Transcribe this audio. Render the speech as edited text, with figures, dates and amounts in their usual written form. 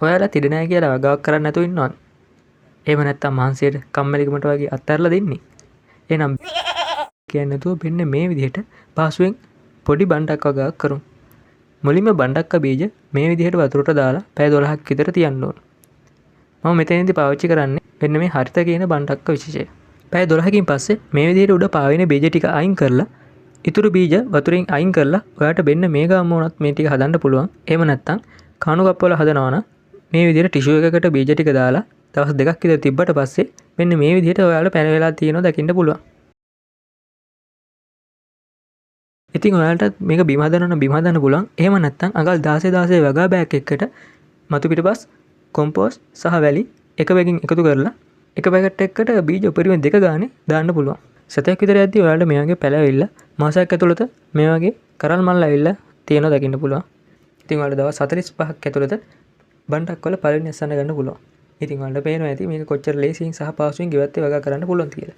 ඔයාලා තිඩ නැහැ කියලා වගාවක් කරන්න නැතුව ඉන්නවද? එහෙම නැත්නම් මහන්සියට කම්මැලිකමට වගේ අත්හැරලා දෙන්නේ? එහෙනම් කියන්නේ නැතුව මෙන්න මේ විදිහට පහසුවෙන් පොඩි බණ්ඩක් වගාවක් කරමු. මුලින්ම බණ්ඩක්ක බීජ මේ විදිහට වතුරට දාලා පැය 12ක් විතර තියන්න ඕන. මම මෙතනදී පාවිච්චි කරන්නේ මෙන්න මේ හරිත කියන බණ්ඩක්ක විශේෂය. පැය 12කින් පස්සේ මේ විදිහට උඩ පාවෙන බීජ ටික අයින් කරලා ඉතුරු බීජ වතුරෙන් අයින් කරලා ඔයාලට මෙන්න මේ ගාම වුණත් මේ ටික හදන්න පුළුවන්. එහෙම නැත්නම් කණු කප්පවල හදනවා නම් මේ විදිහට ටිෂු එකකට බීජ ටික දාලා දවස් 2ක් විතර තිබ්බට පස්සේ මෙන්න මේ විදිහට ඔයාලට පැන වෙලා තියෙනවා දකින්න පුළුවන්. ඉතින් ඔයාලට මේක බිම හදන්න පුළුවන්. එහෙම නැත්නම් අඟල් 16 වගා බෑග් එකකට මතු පිටපස් කොම්පෝස්ට් සහ වැලි එක බැගින් එකතු කරලා එක පැකට් එකකට බීජ උපරිම 2 ගානේ දාන්න පුළුවන්. සතයක් විතර යද්දී ඔයාලට මේ වගේ පැලවිලා මාසයක් ඇතුළත මේ වගේ කරල් මල් ඇවිල්ලා තියෙනවා දකින්න පුළුවන්. ඉතින් ඔයාලට දවස් 45ක් ඇතුළත බණ්ඩක් වල පළවෙනි අස්සන්න ගන්න පුළුවන්. ඉතින් ඔයාලට පේනවා ඇති මේක කොච්චර ලේසියෙන් සහ පහසුවෙන් ගෙවත්තේ වගා කරන්න පුළුවන් කියලා.